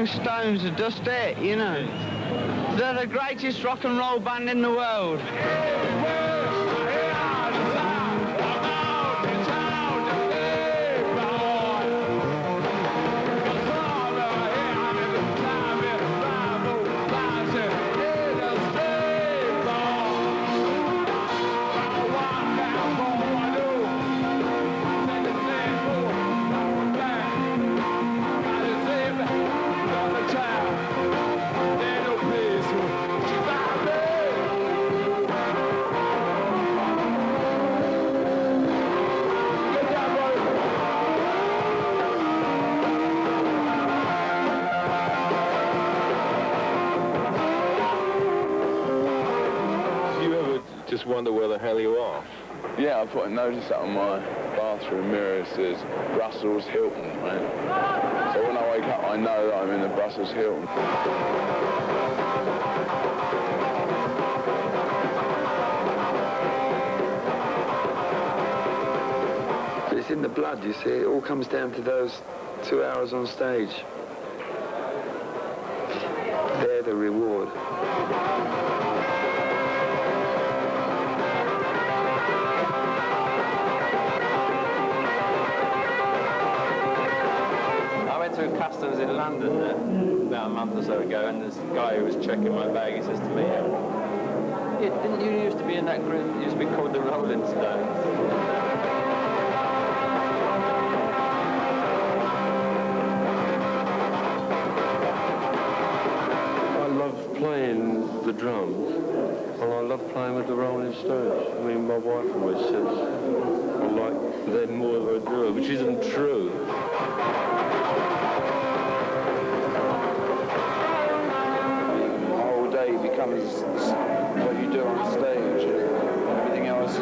Rolling Stones are just it, you know. They're the greatest rock and roll band in the world. Just wonder where the hell you are. Yeah, I put a notice up on my bathroom mirror. It says Brussels Hilton, right? So when I wake up, I know that I'm in the Brussels Hilton. It's in the blood, you see. It all comes down to those 2 hours on stage. They're the reward. Through customs in London about a month or so ago, and this guy who was checking my bag, he says to me, didn't you used to be in that group that used to be called the Rolling Stones? I love playing the drums, and I love playing with the Rolling Stones. I mean, my wife always says I like them more than I do, which isn't true. Becomes what you do on stage. Everything else is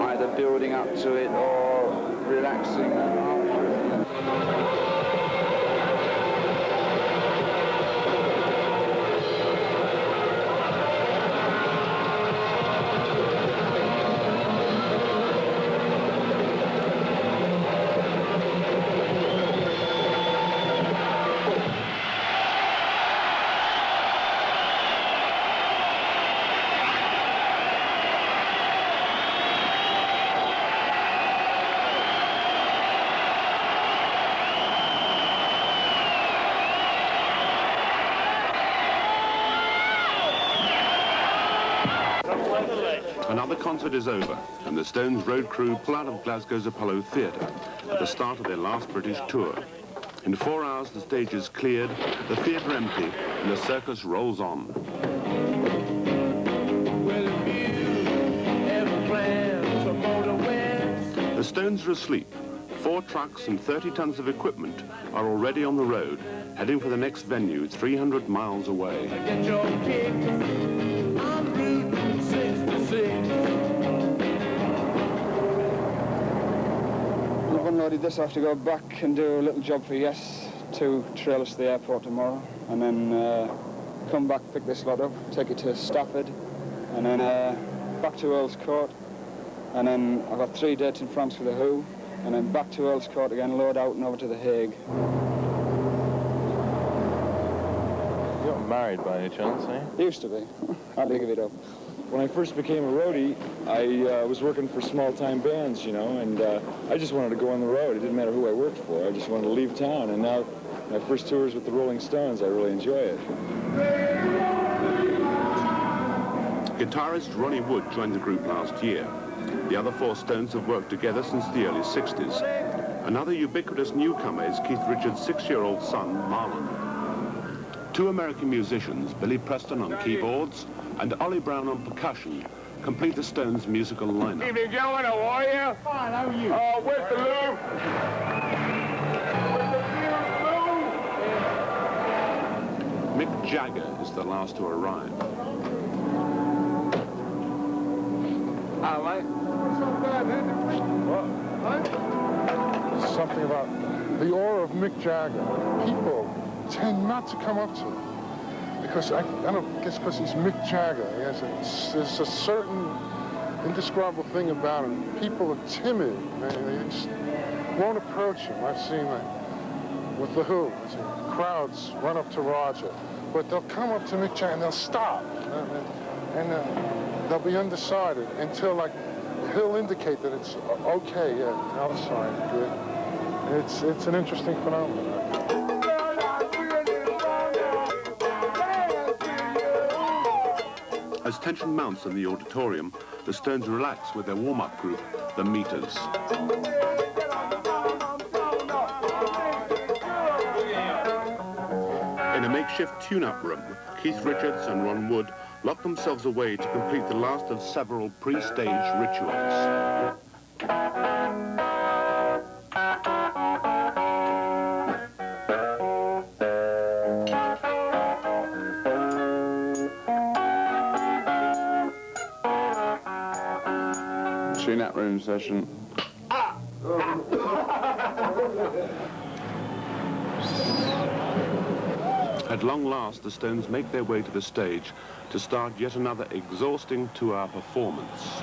either building up to it or relaxing after it. Another concert is over, and the Stones road crew pull out of Glasgow's Apollo Theatre at the start of their last British tour. In 4 hours, the stage is cleared, the theatre empty, and the circus rolls on. The Stones are asleep. 4 trucks and 30 tons of equipment are already on the road, heading for the next venue 300 miles away. I've unloaded this. I have to go back and do a little job for Yes to trail us to the airport tomorrow, and then come back, pick this lot up, take it to Stafford, and then back to Earl's Court, and then I've got 3 dates in France for the Who, and then back to Earl's Court again, load out and over to The Hague. You're not married by any chance, eh? Used to be. I had to give it up. When I first became a roadie, I was working for small-time bands, you know, and I just wanted to go on the road. It didn't matter who I worked for. I just wanted to leave town, and now my first tours with the Rolling Stones, I really enjoy it. Guitarist Ronnie Wood joined the group last year. The other 4 Stones have worked together since the early 60s. Another ubiquitous newcomer is Keith Richards' 6-year-old son, Marlon. 2 American musicians, Billy Preston on keyboards and Ollie Brown on percussion, complete the Stones' musical lineup. Evening, gentlemen, how are you? Fine, how are you? Oh, where's the Lou? Mick Jagger is the last to arrive. Hello, mate. What? Something about the aura of Mick Jagger. People tend not to come up to him. Because I don't guess because he's Mick Jagger. There's a certain indescribable thing about him. People are timid. They just won't approach him. I've seen that. with The Who. Crowds run up to Roger, but they'll come up to Mick Jagger and they'll stop, and they'll be undecided until like he'll indicate that it's okay. Yeah, the other side, good. It's an interesting phenomenon. As tension mounts in the auditorium, the Stones relax with their warm-up group, the Meters. In a makeshift tune-up room, Keith Richards and Ron Wood lock themselves away to complete the last of several pre-stage rituals. Tune-up room session. At long last, the Stones make their way to the stage to start yet another exhausting two-hour performance.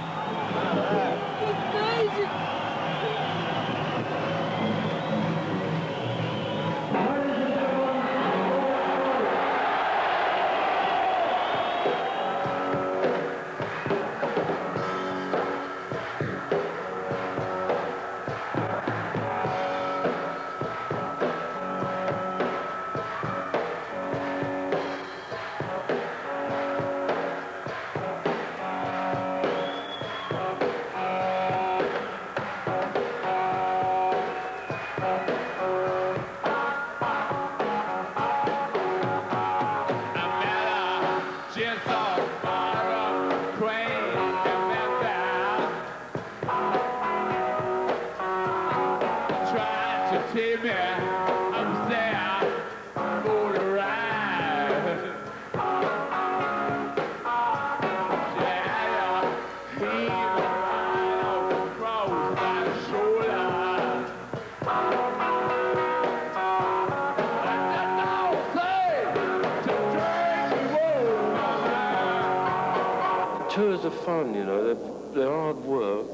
Tours are fun, you know, they're hard work,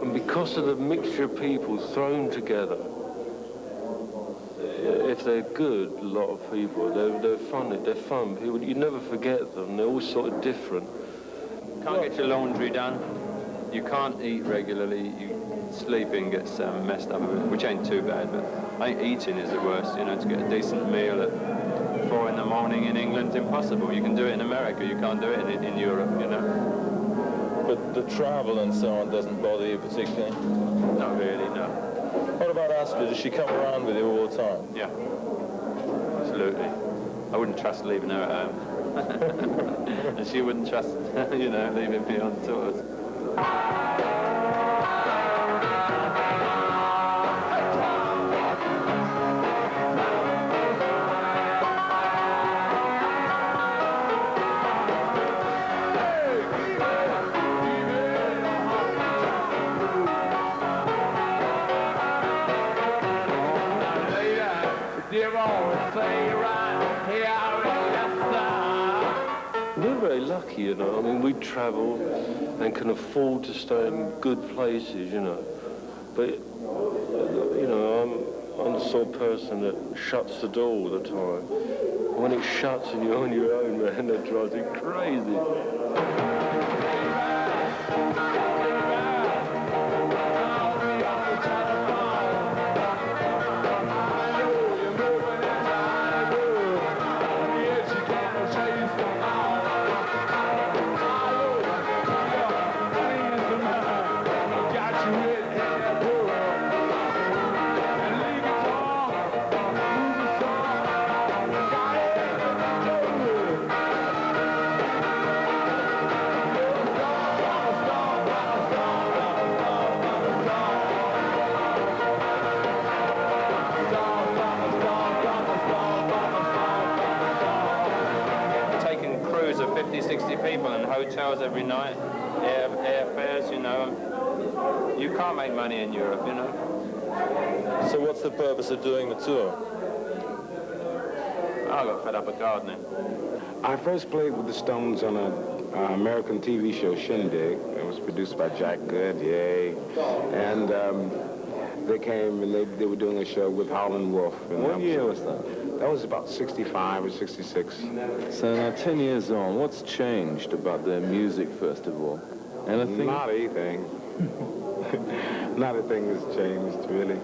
and because of the mixture of people thrown together, if they're good, a lot of people, they're fun. People, you never forget them, they're all sort of different. Can't get your laundry done, you can't eat regularly, sleeping gets messed up a bit, which ain't too bad, but I think eating is the worst, you know, to get a decent meal at 4 in the morning in England's impossible. You can do it in America, you can't do it in Europe, you know. But the travel and so on doesn't bother you particularly? Not really, no. What about Astrid? Does she come around with you all the time? Yeah, absolutely. I wouldn't trust leaving her at home. And she wouldn't trust, you know, leaving me on tours. We're very lucky, you know. I mean, we travel and can afford to stay in good places, you know. But, you know, I'm the sort of person that shuts the door all the time. When it shuts and you're on your own, man, that drives me crazy. Taking crews of 50, 60 people in hotels every night, airfares, you know. You can't make money in Europe, you know. So what's the purpose of doing the tour? I got fed up of gardening. I first played with the Stones on an American TV show, Shindig. It was produced by Jack Good, yay. And They came and they were doing a show with Howlin' Wolf. What year was that? That was about 65 or 66. So now 10 years on, what's changed about the music festival? Anything? Not a thing. Not a thing has changed, really.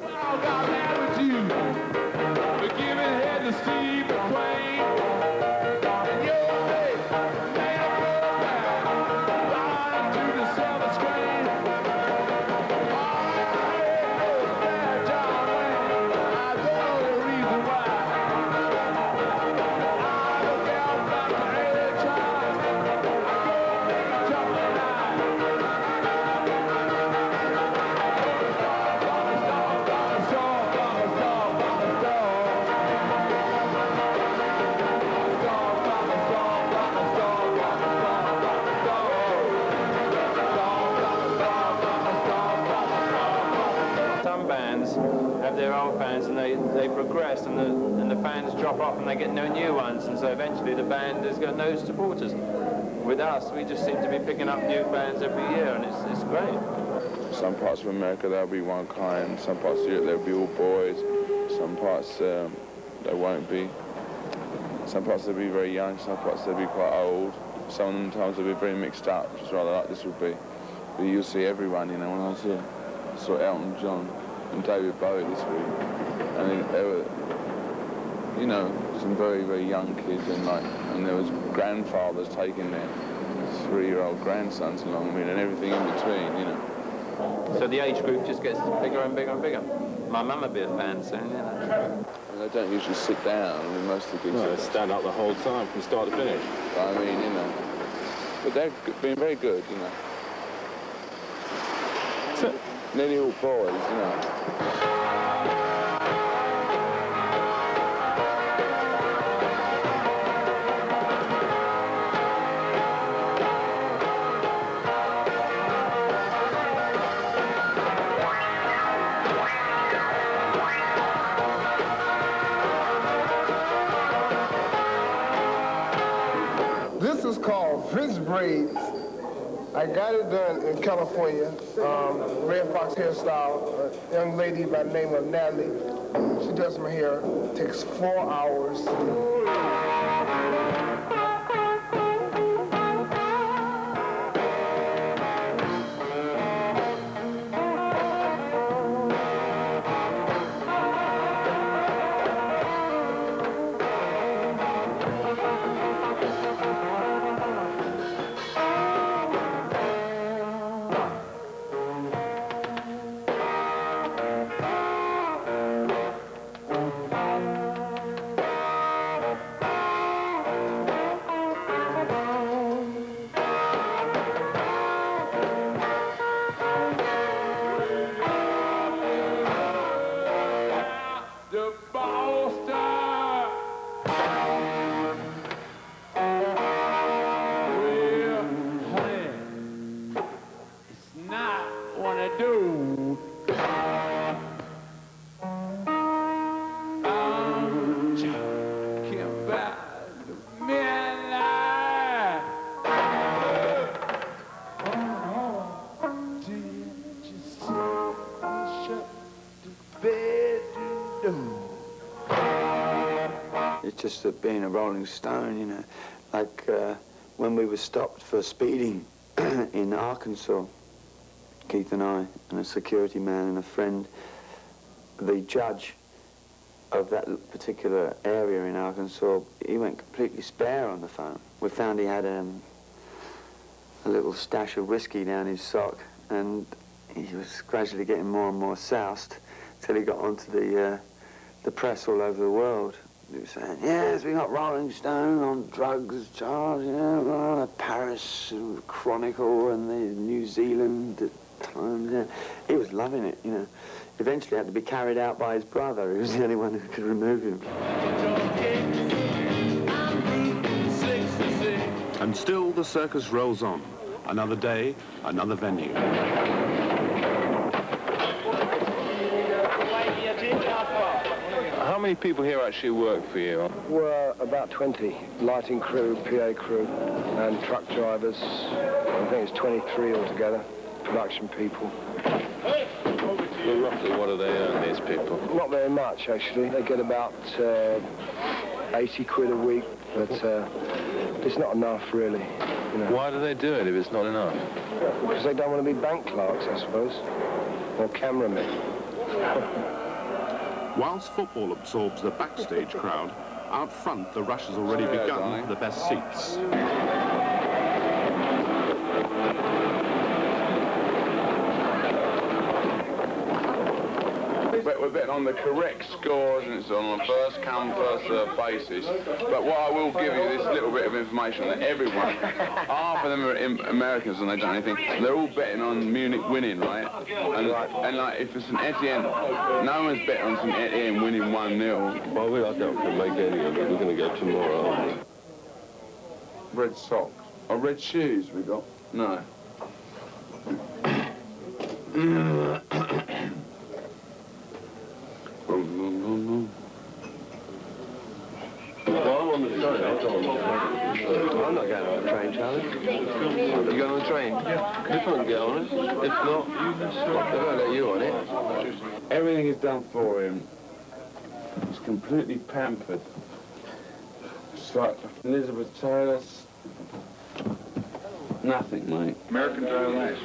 Their old bands and they progress and the fans drop off and they get no new ones, and so eventually the band has got no supporters. With us, we just seem to be picking up new bands every year, and it's great. Some parts of America there'll be one kind, some parts of Europe there'll be all boys, some parts there won't be. Some parts they'll be very young, some parts they'll be quite old. Sometimes they'll be very mixed up, which is rather like this would be. But you'll see everyone, you know, when I saw Elton John and David Bowie this week, and they were, you know, some very, very young kids, and there was grandfathers taking their 3-year-old grandsons along, I mean, and everything in between, you know. So the age group just gets bigger and bigger and bigger. My mum would be a fan soon, you know. And they don't usually sit down, I mean, most of the gigs. No, they stand up the whole time from start to finish. I mean, you know, but they've been very good, you know. So, nearly all boys, you know. This is called Frizz Braids. I got it done in California, Red Fox hairstyle. A young lady by the name of Natalie. She does my hair. It takes 4 hours. It's just that being a Rolling Stone, you know, like when we were stopped for speeding in Arkansas, Keith and I, and a security man and a friend, the judge of that particular area in Arkansas, he went completely spare on the phone. We found he had a little stash of whiskey down his sock, and he was gradually getting more and more soused till he got onto the press all over the world. He was saying, yes, we got Rolling Stone on drugs charge, you know, Paris Chronicle and the New Zealand Times. Yeah. He was loving it, you know. Eventually had to be carried out by his brother. He was the only one who could remove him. And still the circus rolls on. Another day, another venue. How many people here actually work for you? We're about 20. Lighting crew, PA crew, and truck drivers. I think it's 23 altogether. Production people. Well, roughly, what do they earn, these people? Not very much, actually. They get about 80 quid a week, but it's not enough, really. You know. Why do they do it if it's not enough? Because they don't want to be bank clerks, I suppose, or cameramen. Whilst football absorbs the backstage crowd, out front the rush has already begun for the best seats. We're betting on the correct scores, and it's on a first come, first served basis. But what I will give you this little bit of information that everyone, half of them are Americans and they don't know anything. They're all betting on Munich winning, right? And like if it's St Etienne, no one's betting on St Etienne winning 1-0. Well, I don't think make any of it. We're going to go tomorrow, aren't we? Red socks. Oh, red shoes we got? No. Well, I'm on the train. I'm not going on the train, Charlie. You going on the train? Yeah. If I can get on it. If not, you can I won't let you on it. Everything is done for him. He's completely pampered. It's like Elizabeth Taylor's. Nothing, mate. American Dry Life.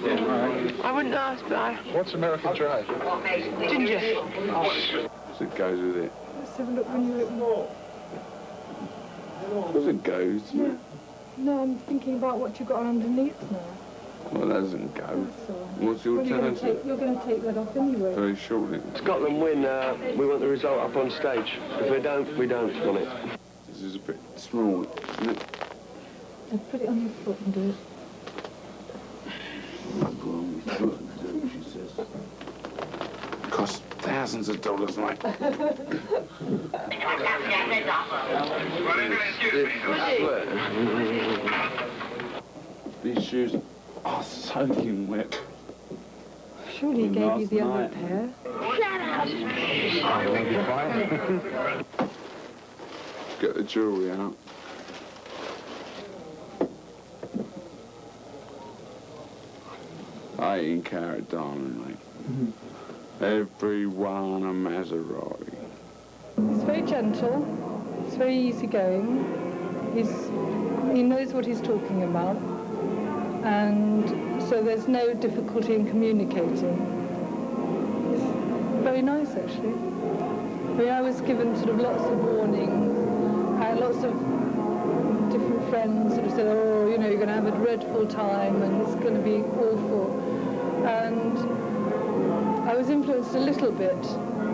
I wouldn't ask, but I... What's American Dry? Ginger. So it goes with it. Let's have a look when you look more. Of course it goes. Yeah. No, I'm thinking about what you've got on underneath now. Well, that doesn't go. What's the alternative? You're going to take that off anyway. Very shortly. Scotland win, we want the result up on stage. If we don't want it. This is a bit small, isn't it? And put it on your foot and do it. She says. Costs thousands of dollars, mate. These shoes are soaking wet. Surely he gave you the other pair. Get the jewellery out. I ain't carat diamond, mate. Everyone a Maserati. He's very gentle. He's very easygoing. He knows what he's talking about. And so there's no difficulty in communicating. It's very nice, actually. I mean, I was given sort of lots of warnings. I had lots of different friends sort of said, oh, you know, you're going to have a dreadful time and it's going to be awful. And I was influenced a little bit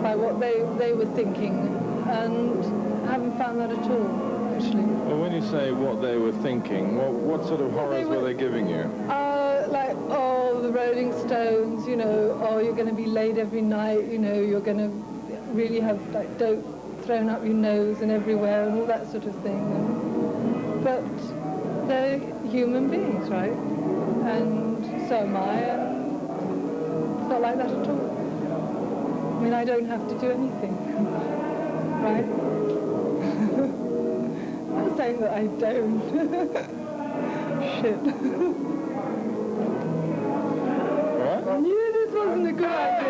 by what they were thinking, and I haven't found that at all, actually. Well, when you say what they were thinking, what sort of horrors were they giving you? Like, oh, the Rolling Stones, you know, oh, you're going to be late every night, you know, you're going to really have, like, dope thrown up your nose and everywhere and all that sort of thing. But they're human beings, right? And so am I, and it's not like that at all. I mean, I don't have to do anything, right? I'm saying that I don't. Shit. What? I knew this wasn't a good idea.